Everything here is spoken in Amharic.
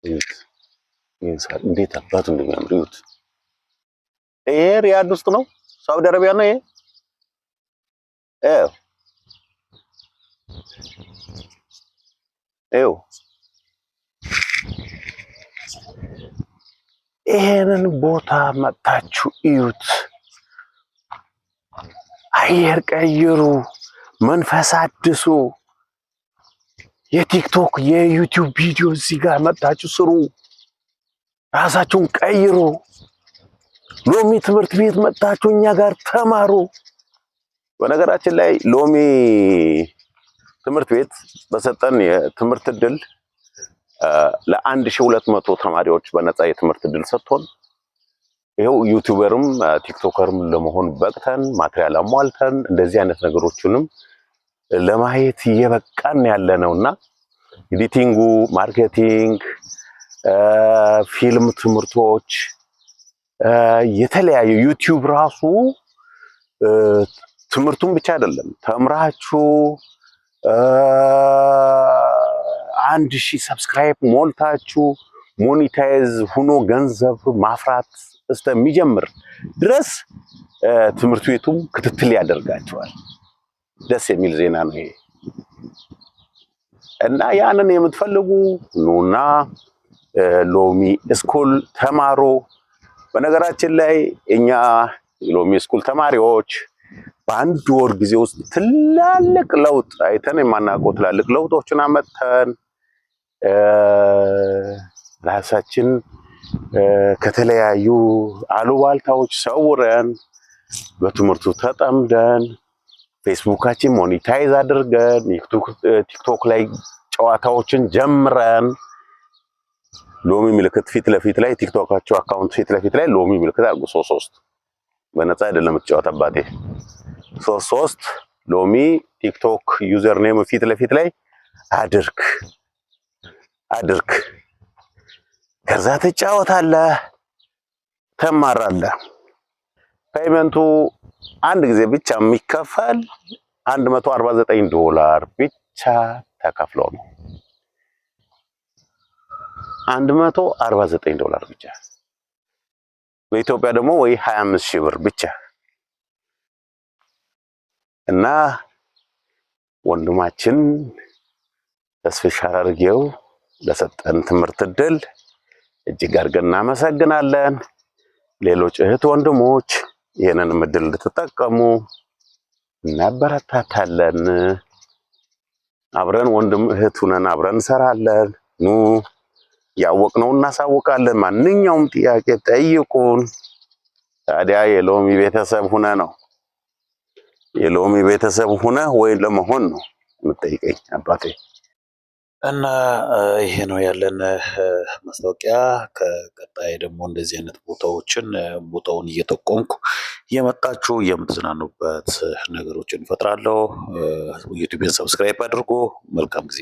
ይንሳል እንዴት አባቱ እንደሚያምሩት ይሄ ሪያድ ውስጥ ነው ሳውዲ አረቢያ ነው ይሄ ይሄንን ቦታ መጣችሁ እዩት አየር ቀይሩ መንፈስ አድሱ የቲክቶክ የዩቲዩብ ቪዲዮ እዚህ ጋር መጣችሁ ስሩ ራሳችሁን ቀይሩ ሎሚ ትምህርት ቤት መጣችሁ እኛ ጋር ተማሩ በነገራችን ላይ ሎሚ ትምህርት ቤት በሰጠን የትምህርት እድል ለ1200 ተማሪዎች በነፃ የትምህርት እድል ሰጥቶን ይሄው ዩቲዩበርም ቲክቶከርም ለመሆን በቅተን ማቴሪያል አሟልተን እንደዚህ አይነት ነገሮችንም ለማየት እየበቃን ያለነውና ኤዲቲንጉ ማርኬቲንግ ፊልም ትምህርቶች የተለያዩ ዩቲዩብ ራሱ ትምህርቱን ብቻ አይደለም ተምራችሁ 1000 ሰብስክራይብ ሞልታችሁ ሞኔታይዝ ሆኖ ገንዘብ ማፍራት እስከሚጀምር ድረስ ትምህርት ቤቱም ክትትል ያደርጋቸዋል ደስ የሚል ዜና ነው ይሄ እና ያንን የምትፈልጉ ኑና ሎሚ ስኩል ተማሩ በነገራችን ላይ እኛ ሎሚ ስኩል ተማሪዎች በአንድ ወር ጊዜ ውስጥ ትላልቅ ለውጥ አይተን የማናውቀው ትላልቅ ለውጦችን አመጣን ራሳችን ከተለያዩ አሉባልታዎች ሰውረን በትምህርቱ ተጠምደን ፌስቡካችን ሞኔታይዝ አድርገን ቲክቶክ ላይ ጨዋታዎችን ጀምረን ሎሚ ምልክት ፊት ለፊት ላይ ቲክቶካቸው አካውንት ፊት ለፊት ላይ ሎሚ ምልክት አድርጉ 33 በነፃ አይደለም የምትጫወት አባቴ 33 ሎሚ ቲክቶክ ዩዘር ኔም ፊት ለፊት ላይ አድርግ ከዛ ትጫወታለህ ተማራለህ ፔመንቱ አንድ ጊዜ ብቻ የሚከፈል $149 ብቻ ተከፍሎ ነው $149 ብቻ በኢትዮጵያ ደግሞ ወይ 25000 ብር ብቻ እና ወንድማችን ተስፍሽ አርጌው ለሰጠን ትምህርት እድል እጅግ አድርገን እናመሰግናለን ሌሎች እህት ወንድሞች ይሄንን እድል እንድትጠቀሙ እናበረታታለን አብረን ወንድም እህት ሆነን አብረን እንሰራለን ኑ ያወቅነው እናሳውቃለን ማንኛውም ጥያቄ ጠይቁን ታዲያ የሎሚ ቤተሰብ ሆነ ነው የሎሚ ቤተሰብ ሆነ ወይ ለመሆን ነው የምትጠይቀኝ አባቴ እና ይሄ ነው ያለን ማስታወቂያ ከቀጣይ ደግሞ እንደዚህ አይነት ቦታውን እየጠቆምኩ የመጣችሁ የምትዝናኑበት ነገሮችን እፈጥራለሁ ዩቲዩብን ሰብስክራይብ አድርጉ መልካም ጊዜ